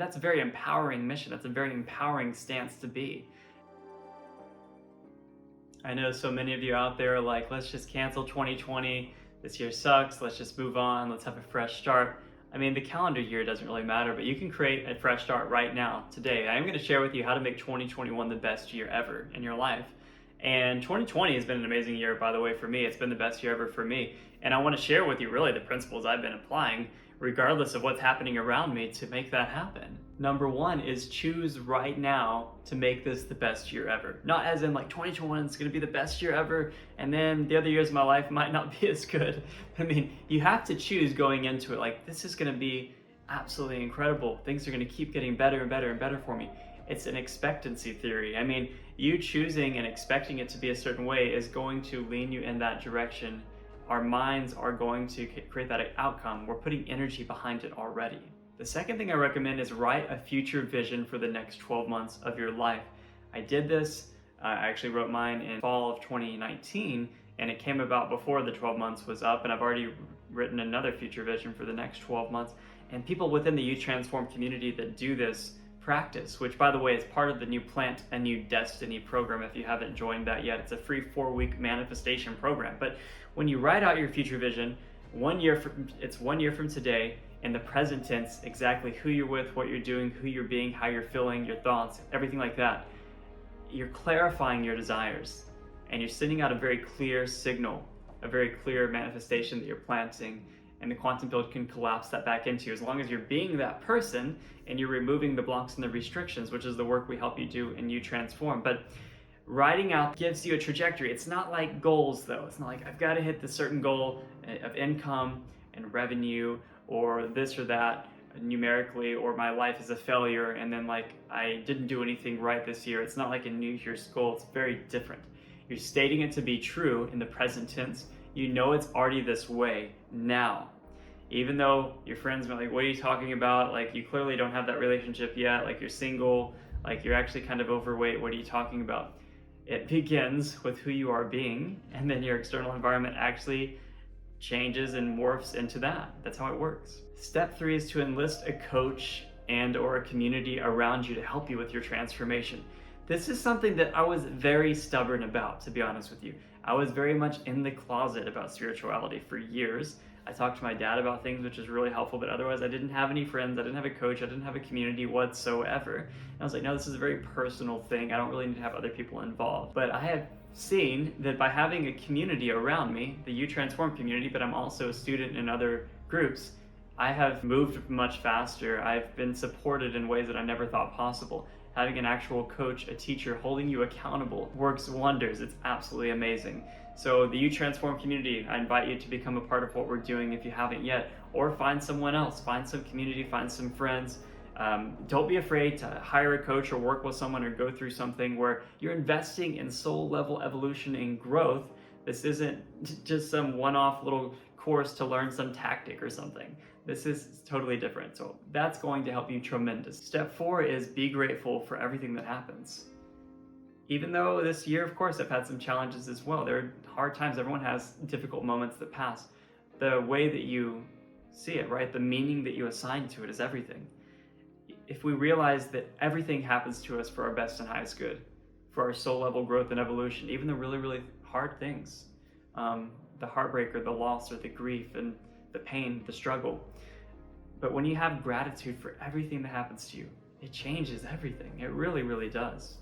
that's a very empowering mission. That's a very empowering stance to be. I know so many of you out there are like, let's just cancel 2020. This year sucks. Let's just move on. Let's have a fresh start. I mean, the calendar year doesn't really matter, but you can create a fresh start right now, today. I'm going to share with you how to make 2021 the best year ever in your life. And 2020 has been an amazing year, by the way, for me. It's been the best year ever for me. And I want to share with you really the principles I've been applying, regardless of what's happening around me, to make that happen. Number one is choose right now to make this the best year ever. Not as in like 2021 is going to be the best year ever, and then the other years of my life might not be as good. I mean, you have to choose going into it like, this is going to be absolutely incredible. Things are going to keep getting better and better and better for me. It's an expectancy theory. I mean, you choosing and expecting it to be a certain way is going to lean you in that direction. Our minds are going to create that outcome. We're putting energy behind it already. The second thing I recommend is write a future vision for the next 12 months of your life. I did this, I actually wrote mine in fall of 2019, and it came about before the 12 months was up, and I've already written another future vision for the next 12 months. And people within the You Transform community that do this practice, which by the way is part of the new Plant a New Destiny program. If you haven't joined that yet, it's a free 4-week manifestation program. But when you write out your future vision, it's 1 year from today, in the present tense, exactly who you're with, what you're doing, who you're being, how you're feeling, your thoughts, everything like that. You're clarifying your desires, and you're sending out a very clear signal, a very clear manifestation that you're planting, and the quantum field can collapse that back into you as long as you're being that person and you're removing the blocks and the restrictions, which is the work we help you do in You Transform. But writing out gives you a trajectory. It's not like goals though. It's not like I've got to hit this certain goal of income and revenue or this or that numerically, or my life is a failure and then like I didn't do anything right this year. It's not like a New Year's goal. It's very different. You're stating it to be true in the present tense. You know it's already this way now. Even though your friends are like, what are you talking about? Like, you clearly don't have that relationship yet. Like, you're single. Like, you're actually kind of overweight. What are you talking about? It begins with who you are being, and then your external environment actually changes and morphs into that. That's how it works. Step 3 is to enlist a coach and or a community around you to help you with your transformation. This is something that I was very stubborn about, to be honest with you. I was very much in the closet about spirituality for years. I talked to my dad about things, which is really helpful, but otherwise I didn't have any friends, I didn't have a coach, I didn't have a community whatsoever. And I was like, no, this is a very personal thing. I don't really need to have other people involved. But I have seen that by having a community around me, the You Transform community, but I'm also a student in other groups, I have moved much faster. I've been supported in ways that I never thought possible. Having an actual coach, a teacher holding you accountable works wonders. It's absolutely amazing. So the You Transform community, I invite you to become a part of what we're doing if you haven't yet, or find someone else, find some community, find some friends. Don't be afraid to hire a coach or work with someone or go through something where you're investing in soul level evolution and growth. This isn't just some one-off little course to learn some tactic or something. This is totally different. So that's going to help you tremendous. Step 4 is be grateful for everything that happens. Even though this year, of course, I've had some challenges as well. There are hard times. Everyone has difficult moments that pass. The way that you see it, right? The meaning that you assign to it is everything. If we realize that everything happens to us for our best and highest good, for our soul level growth and evolution, even the really, really hard things, the heartbreak or the loss or the grief and the pain, the struggle. But when you have gratitude for everything that happens to you, it changes everything. It really, really does.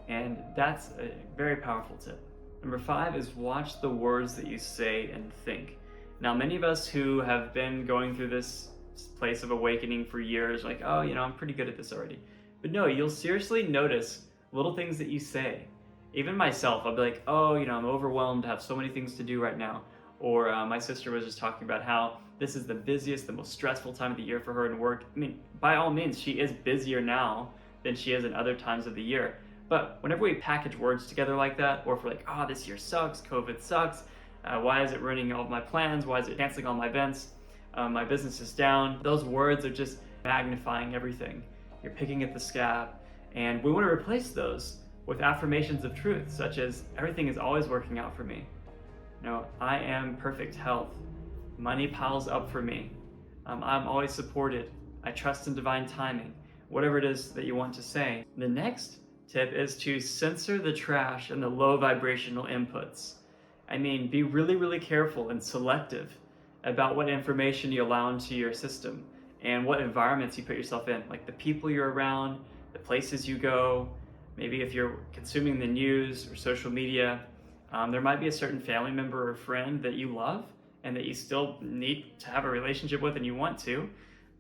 And that's a very powerful tip. Number 5 is watch the words that you say and think. Now, many of us who have been going through this place of awakening for years, like, oh, I'm pretty good at this already. But no, you'll seriously notice little things that you say. Even myself, I'll be like, oh, I'm overwhelmed, I have so many things to do right now. Or my sister was just talking about how this is the busiest, the most stressful time of the year for her in work. I mean, by all means, she is busier now than she is in other times of the year. But whenever we package words together like that, or if we're like, oh, this year sucks, COVID sucks, why is it ruining all of my plans, why is it canceling all my events, my business is down, those words are just magnifying everything. You're picking at the scab, and we want to replace those with affirmations of truth, such as, everything is always working out for me. I am perfect health. Money piles up for me. I'm always supported. I trust in divine timing. whatever it is that you want to say. The next tip is to censor the trash and the low vibrational inputs. I mean, be really, really careful and selective about what information you allow into your system and what environments you put yourself in, like the people you're around, the places you go. Maybe if you're consuming the news or social media, there might be a certain family member or friend that you love and that you still need to have a relationship with and you want to,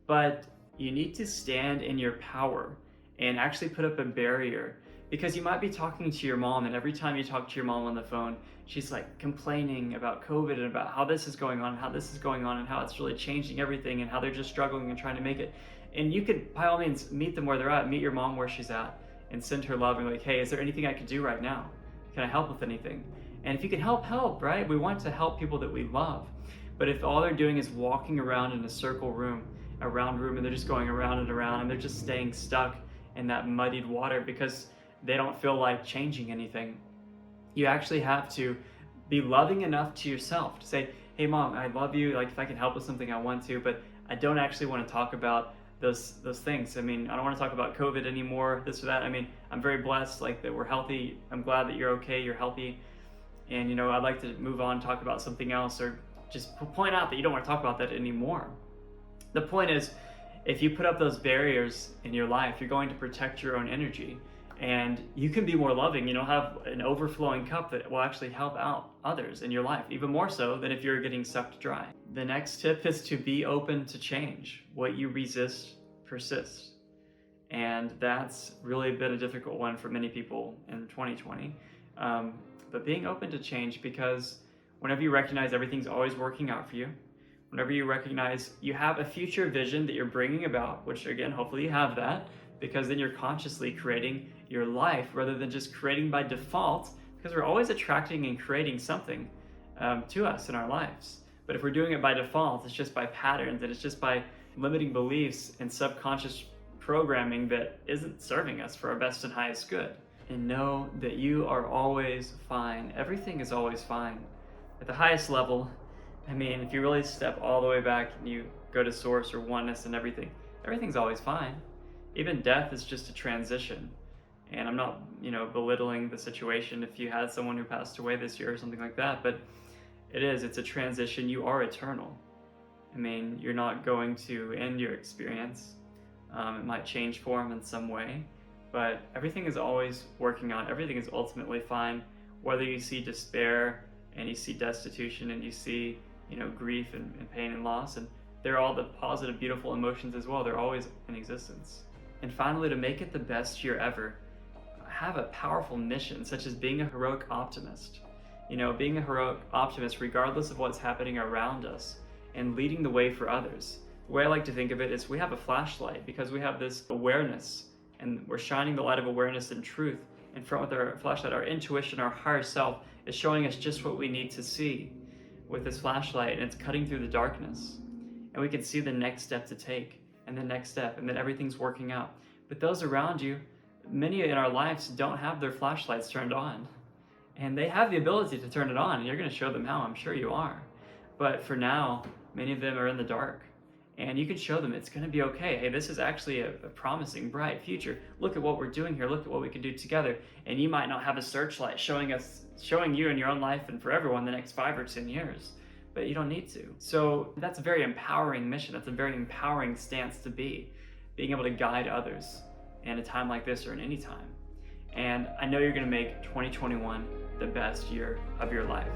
but you need to stand in your power and actually put up a barrier, because you might be talking to your mom and every time you talk to your mom on the phone, she's like complaining about COVID and about how this is going on and how this is going on and how it's really changing everything and how they're just struggling and trying to make it. And you could, by all means, meet them where they're at, meet your mom where she's at and send her love and like, hey, is there anything I could do right now? Can I help with anything? And if you can help, right? We want to help people that we love. But if all they're doing is walking around in a round room, and they're just going around and around and they're just staying stuck in that muddied water because they don't feel like changing anything, you actually have to be loving enough to yourself to say, hey mom, I love you, like if I can help with something I want to, but I don't actually want to talk about those things. I mean, I don't want to talk about COVID anymore, this or that. I mean, I'm very blessed, like that we're healthy. I'm glad that you're okay, you're healthy. And I'd like to move on, talk about something else, or just point out that you don't want to talk about that anymore. The point is, if you put up those barriers in your life, you're going to protect your own energy and you can be more loving, have an overflowing cup that will actually help out others in your life, even more so than if you're getting sucked dry. The next tip is to be open to change. What you resist persists. And that's really been a difficult one for many people in 2020. But being open to change, because whenever you recognize everything's always working out for you, whenever you recognize you have a future vision that you're bringing about, which again, hopefully you have that, because then you're consciously creating your life rather than just creating by default, because we're always attracting and creating something to us in our lives. But if we're doing it by default, it's just by patterns and it's just by limiting beliefs and subconscious programming that isn't serving us for our best and highest good. And know that you are always fine. Everything is always fine. At the highest level, I mean, if you really step all the way back and you go to source or oneness and everything's always fine. Even death is just a transition. And I'm not, belittling the situation if you had someone who passed away this year or something like that, but it's a transition. You are eternal. I mean, you're not going to end your experience. It might change form in some way, but everything is always working out. Everything is ultimately fine, whether you see despair and you see destitution and you see, grief and pain and loss, and they're all the positive, beautiful emotions as well. They're always in existence. And finally, to make it the best year ever, have a powerful mission, such as being a heroic optimist. Being a heroic optimist regardless of what's happening around us and leading the way for others. The way I like to think of it is we have a flashlight because we have this awareness and we're shining the light of awareness and truth in front with our flashlight. Our intuition, our higher self is showing us just what we need to see with this flashlight, and it's cutting through the darkness. And we can see the next step to take and the next step, and then everything's working out. But those around you, many in our lives don't have their flashlights turned on. And they have the ability to turn it on, and you're going to show them how, I'm sure you are. But for now, many of them are in the dark. And you can show them it's going to be okay. Hey, this is actually a promising, bright future. Look at what we're doing here. Look at what we can do together. And you might not have a searchlight showing you in your own life and for everyone the next 5 or 10 years. But you don't need to. So that's a very empowering mission. That's a very empowering stance to be. Being able to guide others in a time like this or in any time. And I know you're going to make 2021 the best year of your life.